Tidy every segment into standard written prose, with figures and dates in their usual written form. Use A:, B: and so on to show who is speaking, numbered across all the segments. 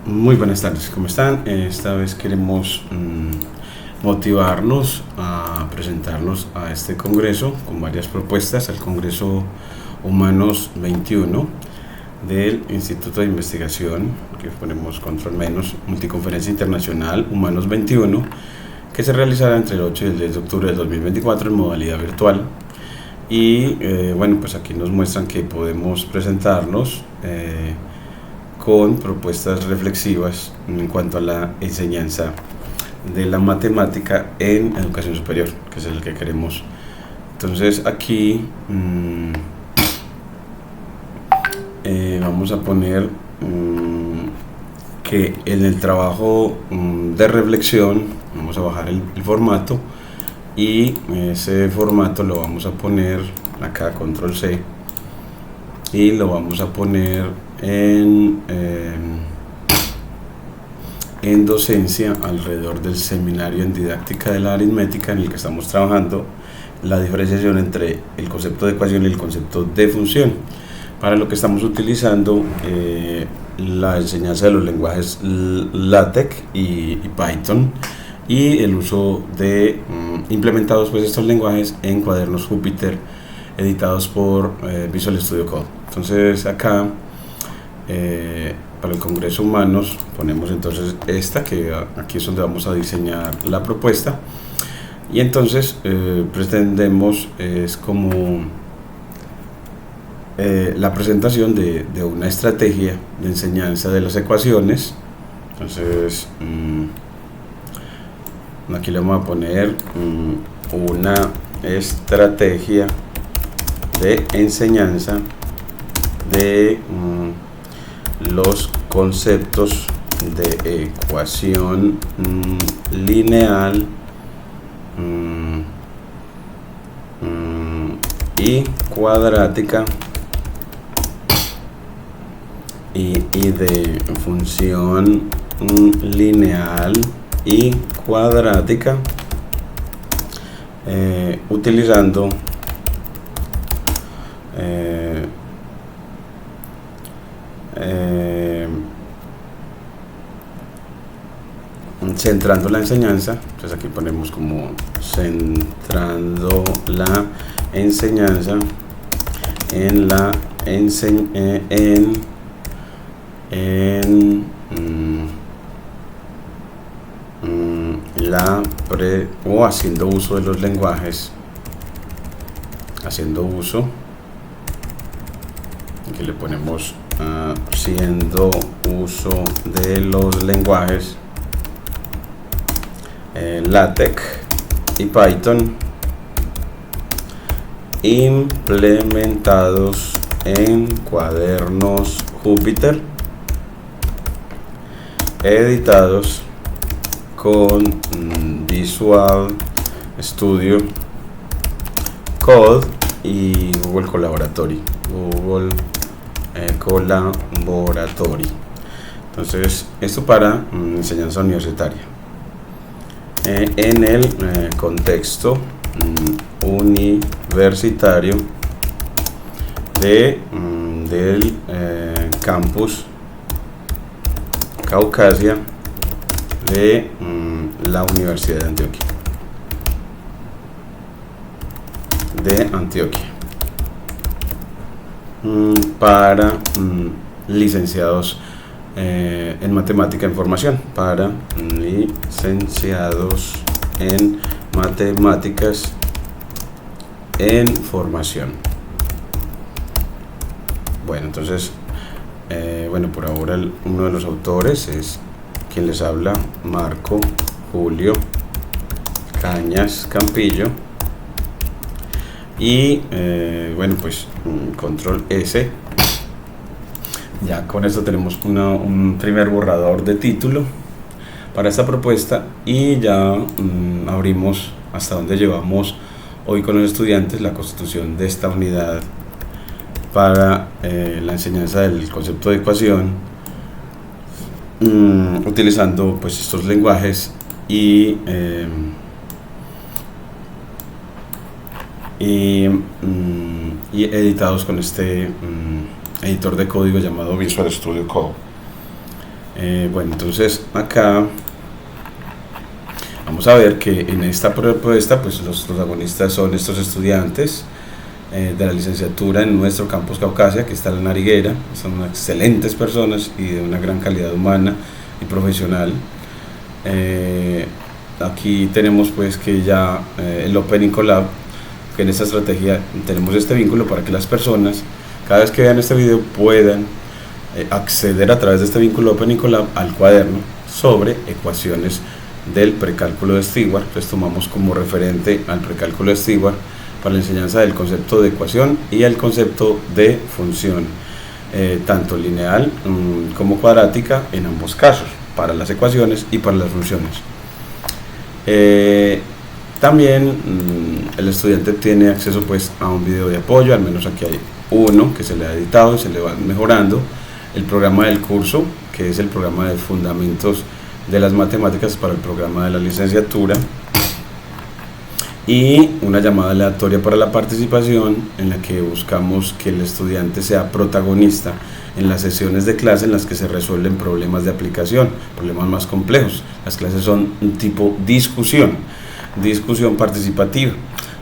A: Muy buenas tardes, ¿cómo están? Esta vez queremos motivarnos a presentarnos a este congreso con varias propuestas, al Congreso Humanos 21 del Instituto de Investigación, que ponemos control menos, Multiconferencia Internacional Humanos 21, que se realizará entre el 8 y el 10 de octubre del 2024 en modalidad virtual. Y bueno, pues aquí nos muestran que podemos presentarnos con propuestas reflexivas en cuanto a la enseñanza de la matemática en educación superior, que es el que queremos. Entonces aquí vamos a poner que en el trabajo de reflexión vamos a bajar el formato, y ese formato lo vamos a poner acá, control C, y lo vamos a poner en docencia alrededor del seminario en didáctica de la aritmética, en el que estamos trabajando la diferenciación entre el concepto de ecuación y el concepto de función, para lo que estamos utilizando la enseñanza de los lenguajes LaTeX y Python, y el uso de implementados pues estos lenguajes en cuadernos Jupyter editados por Visual Studio Code. Entonces acá para el Congreso Humanos ponemos entonces esta, que aquí es donde vamos a diseñar la propuesta, y entonces pretendemos es como la presentación de una estrategia de enseñanza de las ecuaciones. Entonces aquí le vamos a poner una estrategia de enseñanza de los conceptos de ecuación lineal y cuadrática y de función lineal y cuadrática, utilizando centrando la enseñanza. Entonces aquí ponemos como centrando la enseñanza en la o haciendo uso de los lenguajes, haciendo uso, aquí le ponemos haciendo uso de los lenguajes LaTeX y Python implementados en cuadernos Jupyter editados con Visual Studio Code y Google Colaboratory. Entonces esto para enseñanza universitaria en el contexto universitario del campus Caucasia de la Universidad de Antioquia, para licenciados en matemática en formación, para licenciados en matemáticas en formación. Bueno, entonces bueno, por ahora uno de los autores es quien les habla, Marco Julio Cañas Campillo, y bueno, pues control S. Ya con esto tenemos un primer borrador de título para esta propuesta, y ya abrimos hasta donde llevamos hoy con los estudiantes la constitución de esta unidad para la enseñanza del concepto de ecuación, utilizando pues estos lenguajes y editados con este editor de código llamado Visual Studio Code. Bueno, entonces acá vamos a ver que en esta propuesta pues los protagonistas son estos estudiantes de la licenciatura en nuestro campus Caucasia, que está en La Nariguera. Son excelentes personas y de una gran calidad humana y profesional. Aquí tenemos pues que ya el Open Collab, que en esta estrategia tenemos este vínculo para que las personas, cada vez que vean este video, puedan acceder a través de este vínculo Open Collab al cuaderno sobre ecuaciones del precálculo de Stewart. Entonces tomamos como referente al precálculo de Stewart para la enseñanza del concepto de ecuación y el concepto de función, tanto lineal como cuadrática en ambos casos, para las ecuaciones y para las funciones. También el estudiante tiene acceso pues a un video de apoyo, al menos aquí hay uno que se le ha editado y se le va mejorando. El programa del curso, que es el programa de fundamentos de las matemáticas para el programa de la licenciatura, y una llamada aleatoria para la participación, en la que buscamos que el estudiante sea protagonista en las sesiones de clase en las que se resuelven problemas de aplicación, problemas más complejos. Las clases son un tipo discusión participativa,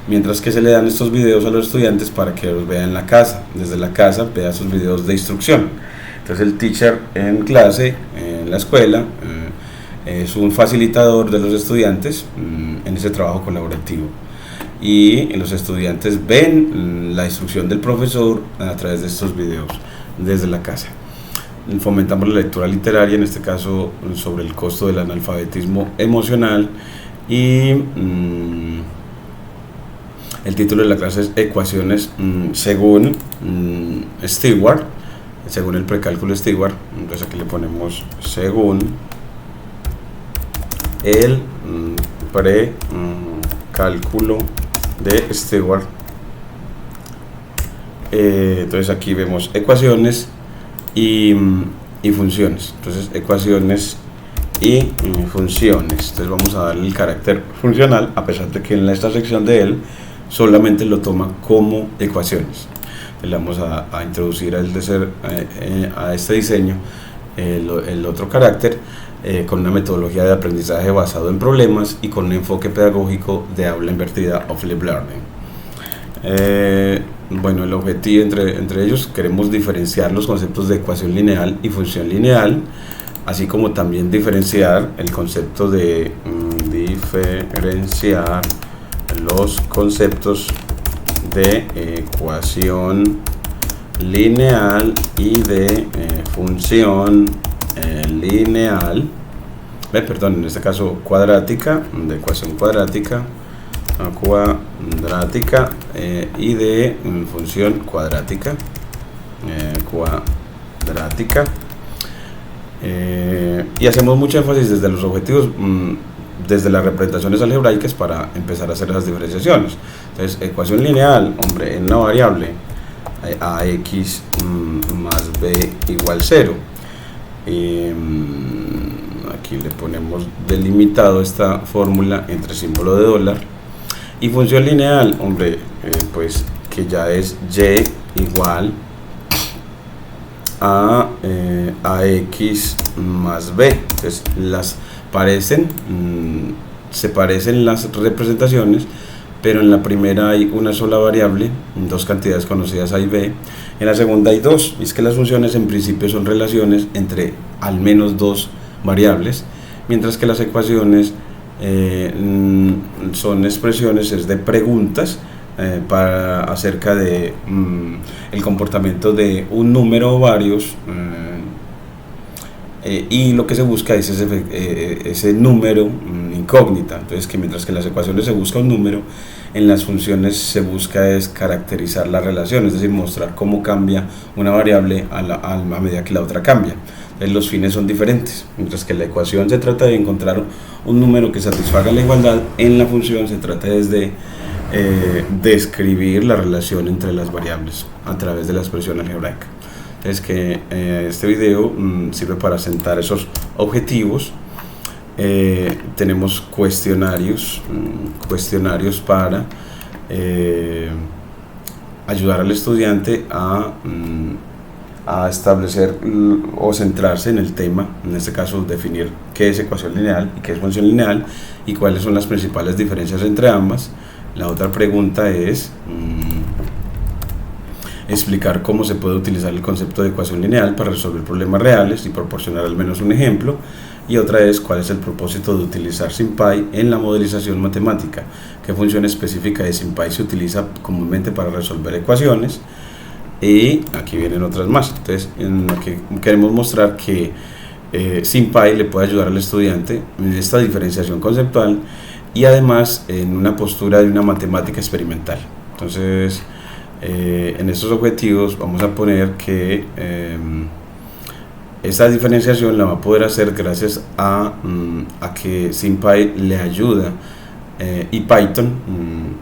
A: mientras que se le dan estos videos a los estudiantes para que los vean en la casa, desde la casa vea sus videos de instrucción. Entonces el teacher en clase, en la escuela, es un facilitador de los estudiantes en ese trabajo colaborativo, y los estudiantes ven la instrucción del profesor a través de estos videos desde la casa. Fomentamos la lectura literaria, en este caso sobre el costo del analfabetismo emocional, y el título de la clase es Ecuaciones según Stewart, según el precálculo Stewart. Entonces aquí le ponemos según el precálculo de Stewart. Entonces aquí vemos ecuaciones y funciones. Entonces ecuaciones y funciones. Entonces vamos a darle el carácter funcional, a pesar de que en esta sección de él solamente lo toma como ecuaciones. Le vamos a introducir a este diseño el otro carácter, con una metodología de aprendizaje basado en problemas y con un enfoque pedagógico de aula invertida o flip learning. Bueno, el objetivo entre ellos, queremos diferenciar los conceptos de ecuación lineal y función lineal, así como también diferenciar el concepto de diferenciar los conceptos de ecuación lineal y de función lineal, en este caso cuadrática, de ecuación cuadrática y de función cuadrática, y hacemos mucho énfasis desde los objetivos, desde las representaciones algebraicas, para empezar a hacer las diferenciaciones. Entonces, ecuación lineal, en una variable, ax más b igual 0. Aquí le ponemos delimitado esta fórmula entre símbolo de dólar. Y función lineal, pues que ya es y igual a x más b. Entonces se parecen las representaciones, pero en la primera hay una sola variable, dos cantidades conocidas a y b. En la segunda hay dos, y es que las funciones en principio son relaciones entre al menos dos variables, mientras que las ecuaciones son expresiones de preguntas acerca de el comportamiento de un número o varios, y lo que se busca es ese número incógnita. Entonces, que mientras que en las ecuaciones se busca un número, en las funciones se busca es caracterizar la relación, es decir, mostrar cómo cambia una variable a medida que la otra cambia. Entonces, los fines son diferentes. Mientras que en la ecuación se trata de encontrar un número que satisfaga la igualdad, en la función se trata de describir la relación entre las variables a través de la expresión algebraica. Entonces, que este video sirve para sentar esos objetivos. Tenemos cuestionarios para ayudar al estudiante a a establecer o centrarse en el tema, en este caso definir qué es ecuación lineal y qué es función lineal y cuáles son las principales diferencias entre ambas. La otra pregunta es explicar cómo se puede utilizar el concepto de ecuación lineal para resolver problemas reales y proporcionar al menos un ejemplo. Y otra es cuál es el propósito de utilizar SymPy en la modelización matemática, qué función específica de SymPy se utiliza comúnmente para resolver ecuaciones. Y aquí vienen otras más. Entonces, aquí queremos mostrar que SymPy le puede ayudar al estudiante en esta diferenciación conceptual y además en una postura de una matemática experimental. Entonces, en estos objetivos vamos a poner que esta diferenciación la va a poder hacer gracias a que SymPy le ayuda y Python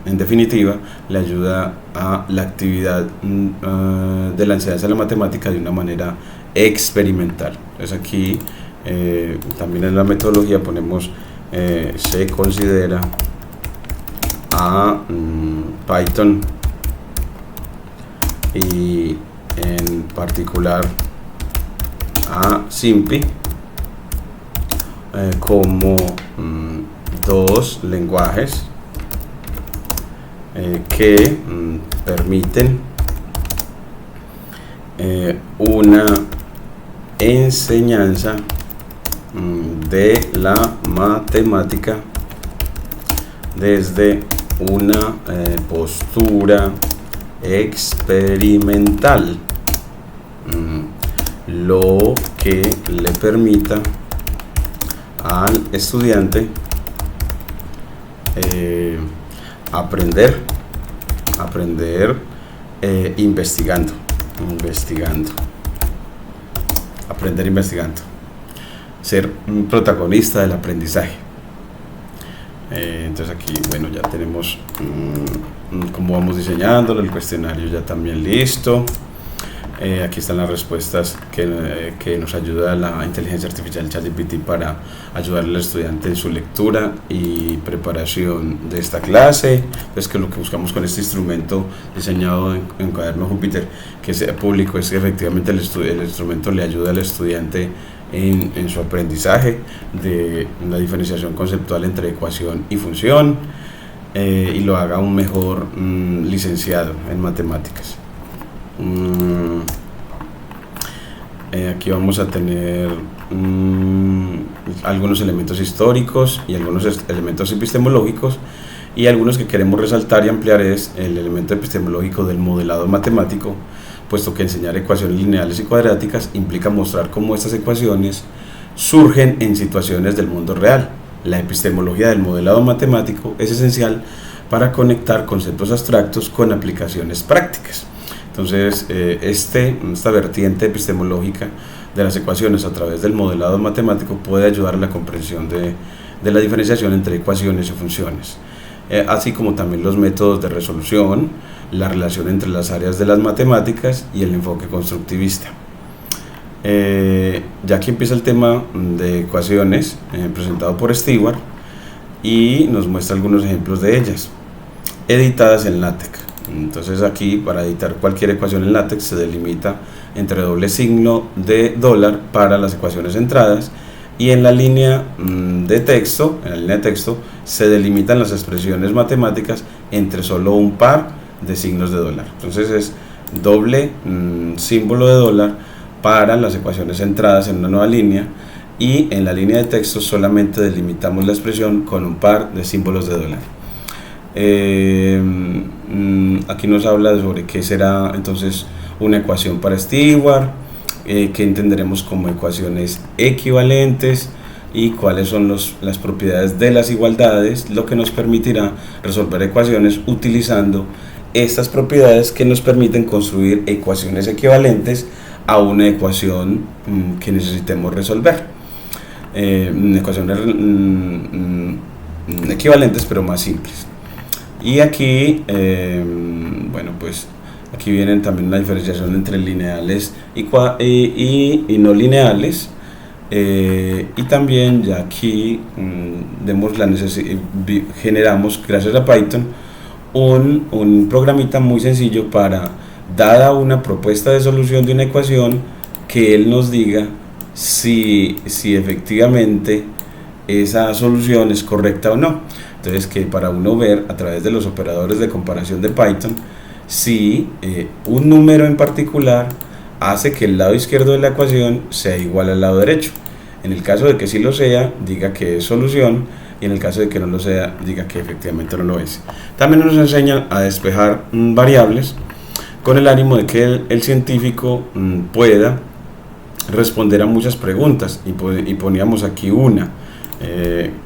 A: en definitiva le ayuda a la actividad de la enseñanza de la matemática de una manera experimental. Entonces aquí también en la metodología ponemos se considera a Python y en particular a SymPy como dos lenguajes que permiten una enseñanza de la matemática desde una postura experimental, lo que le permita al estudiante aprender investigando, ser un protagonista del aprendizaje. Entonces aquí, bueno, ya tenemos cómo vamos diseñándolo, el cuestionario ya también listo. Aquí están las respuestas que nos ayuda la inteligencia artificial ChatGPT para ayudar al estudiante en su lectura y preparación de esta clase. Pues que lo que buscamos con este instrumento diseñado en Cuaderno Júpiter, que sea público, es que efectivamente el instrumento le ayuda al estudiante en su aprendizaje de la diferenciación conceptual entre ecuación y función, y lo haga un mejor licenciado en matemáticas. Aquí vamos a tener algunos elementos históricos y algunos elementos epistemológicos, y algunos que queremos resaltar y ampliar es el elemento epistemológico del modelado matemático, puesto que enseñar ecuaciones lineales y cuadráticas implica mostrar cómo estas ecuaciones surgen en situaciones del mundo real. La epistemología del modelado matemático es esencial para conectar conceptos abstractos con aplicaciones prácticas. Entonces, esta vertiente epistemológica de las ecuaciones a través del modelado matemático puede ayudar a la comprensión de la diferenciación entre ecuaciones y funciones, así como también los métodos de resolución, la relación entre las áreas de las matemáticas y el enfoque constructivista. Ya aquí empieza el tema de ecuaciones presentado por Stewart, y nos muestra algunos ejemplos de ellas editadas en LaTeX. Entonces aquí, para editar cualquier ecuación en LaTeX, se delimita entre doble signo de dólar para las ecuaciones entradas, y en la línea de texto, se delimitan las expresiones matemáticas entre solo un par de signos de dólar. Entonces es doble símbolo de dólar para las ecuaciones entradas en una nueva línea, y en la línea de texto solamente delimitamos la expresión con un par de símbolos de dólar. Aquí nos habla sobre qué será entonces una ecuación para Stewart, que entenderemos como ecuaciones equivalentes, y cuáles son las propiedades de las igualdades, lo que nos permitirá resolver ecuaciones utilizando estas propiedades que nos permiten construir ecuaciones equivalentes a una ecuación que necesitemos resolver. Ecuaciones equivalentes pero más simples. Y aquí, bueno, pues aquí vienen también una diferenciación entre lineales y no lineales, y también ya aquí generamos, gracias a Python, un programita muy sencillo para dada una propuesta de solución de una ecuación, que él nos diga si efectivamente esa solución es correcta o no. Entonces, que para uno ver a través de los operadores de comparación de Python si un número en particular hace que el lado izquierdo de la ecuación sea igual al lado derecho. En el caso de que sí lo sea, diga que es solución, y en el caso de que no lo sea, diga que efectivamente no lo es. También nos enseña a despejar variables con el ánimo de que el científico pueda responder a muchas preguntas, y poníamos aquí una,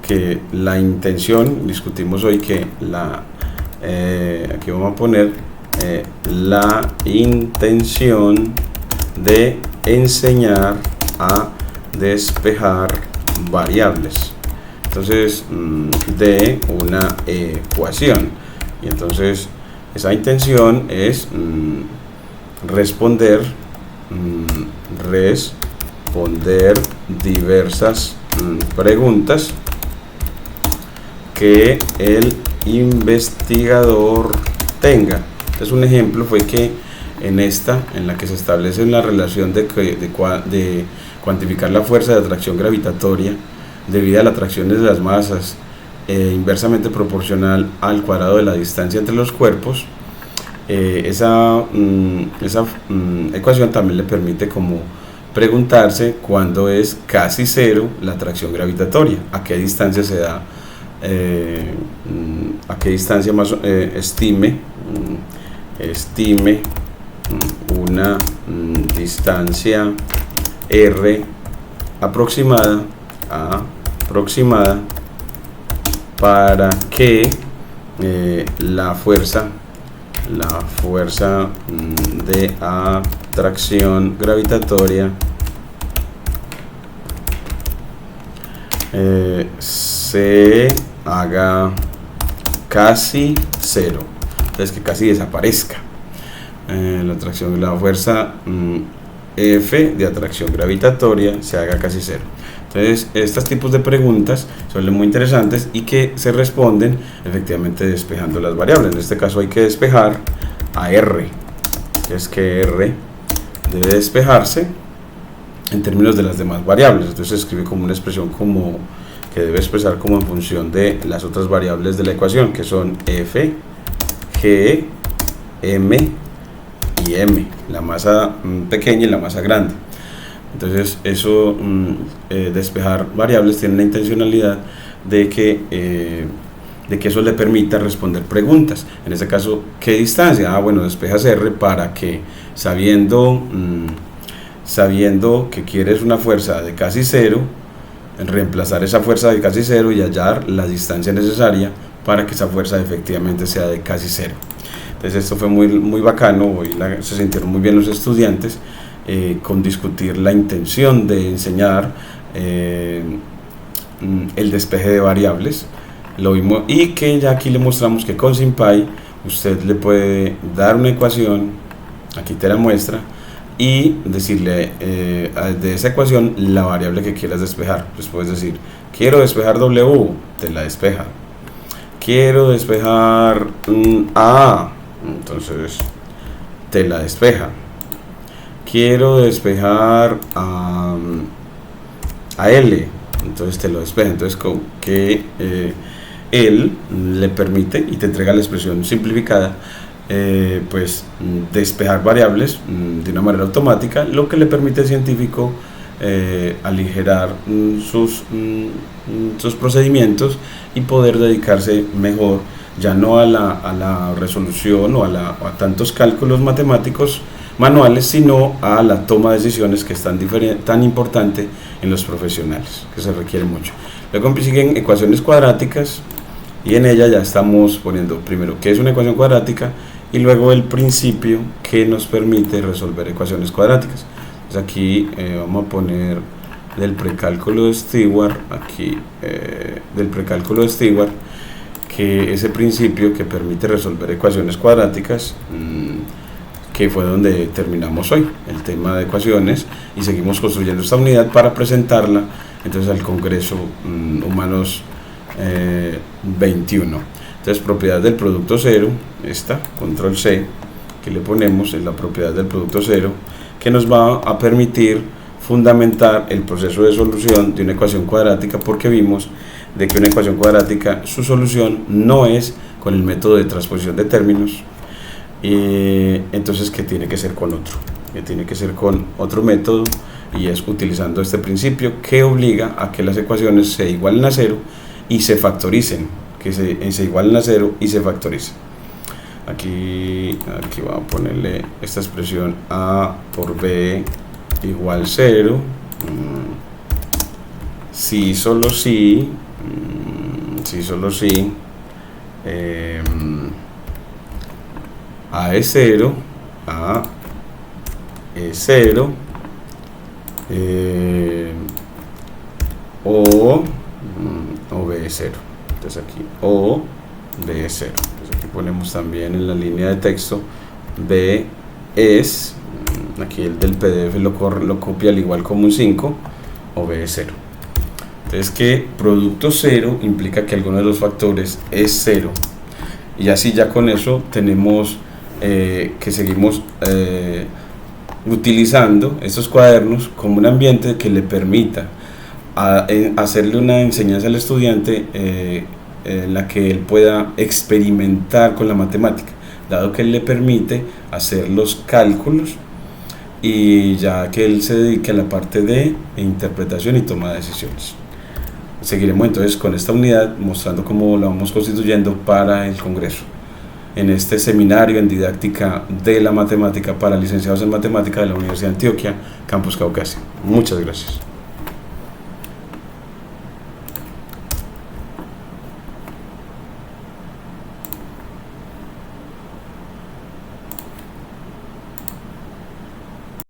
A: que la intención, discutimos hoy que aquí vamos a poner la intención de enseñar a despejar variables, entonces de una ecuación, y entonces esa intención es responder diversas preguntas que el investigador tenga. Entonces, un ejemplo fue que en la que se establece la relación de cuantificar la fuerza de atracción gravitatoria debido a la atracción de las masas inversamente proporcional al cuadrado de la distancia entre los cuerpos, esa ecuación también le permite como preguntarse cuándo es casi cero la atracción gravitatoria, a qué distancia se da, a qué distancia más estime una distancia r aproximada para que la fuerza de atracción gravitatoria se haga casi cero, entonces que casi desaparezca la fuerza F de atracción gravitatoria se haga casi cero. Entonces, estos tipos de preguntas son muy interesantes y que se responden efectivamente despejando las variables. En este caso hay que despejar a R, que es que R debe despejarse en términos de las demás variables. Entonces se escribe como una expresión como que debe expresar como en función de las otras variables de la ecuación, que son F, G, M y M, la masa pequeña y la masa grande. Entonces eso, despejar variables tiene la intencionalidad de que eso le permita responder preguntas. En este caso, ¿qué distancia? Bueno, despejas R para que, sabiendo que quieres una fuerza de casi cero, reemplazar esa fuerza de casi cero y hallar la distancia necesaria para que esa fuerza efectivamente sea de casi cero. Entonces esto fue muy bacano, hoy se sintieron muy bien los estudiantes con discutir la intención de enseñar el despeje de variables. Lo vimos, y que ya aquí le mostramos que con SymPy usted le puede dar una ecuación, aquí te la muestra, y decirle de esa ecuación la variable que quieras despejar. Pues puedes decir, quiero despejar W, te la despeja. Quiero despejar A, entonces te la despeja. Quiero despejar a L, entonces te lo despeja. Entonces con que él le permite y te entrega la expresión simplificada, pues despejar variables de una manera automática, lo que le permite al científico aligerar sus procedimientos y poder dedicarse mejor ya no a la resolución o a tantos cálculos matemáticos manuales, sino a la toma de decisiones, que es tan importante en los profesionales, que se requiere mucho. Luego siguen ecuaciones cuadráticas, y en ella ya estamos poniendo primero qué es una ecuación cuadrática y luego el principio que nos permite resolver ecuaciones cuadráticas. Entonces aquí vamos a poner del precálculo de Stewart, aquí del precálculo de Stewart, que ese principio que permite resolver ecuaciones cuadráticas, que fue donde terminamos hoy el tema de ecuaciones, y seguimos construyendo esta unidad para presentarla entonces al Congreso Humanos 21. Entonces, propiedad del producto cero, esta, control C, que le ponemos en la propiedad del producto cero, que nos va a permitir fundamentar el proceso de solución de una ecuación cuadrática, porque vimos de que una ecuación cuadrática, su solución no es con el método de transposición de términos, entonces que tiene que ser con otro método, y es utilizando este principio que obliga a que las ecuaciones se igualen a cero y se factoricen, que se igualen a cero y se factoricen. Aquí vamos a ponerle esta expresión a por b igual 0, si solo si a es 0, a es 0, o b es 0. Entonces aquí o b es 0. Entonces aquí ponemos también en la línea de texto b es, aquí el del PDF lo copia al igual como un 5, o b es 0. Entonces que producto 0 implica que alguno de los factores es 0, y así ya con eso tenemos que seguimos utilizando estos cuadernos como un ambiente que le permita hacerle una enseñanza al estudiante en la que él pueda experimentar con la matemática, dado que él le permite hacer los cálculos, y ya que él se dedique a la parte de interpretación y toma de decisiones. Seguiremos entonces con esta unidad mostrando cómo la vamos constituyendo para el Congreso, en este seminario en didáctica de la matemática para licenciados en matemática de la Universidad de Antioquia, Campus Caucasia. Muchas gracias.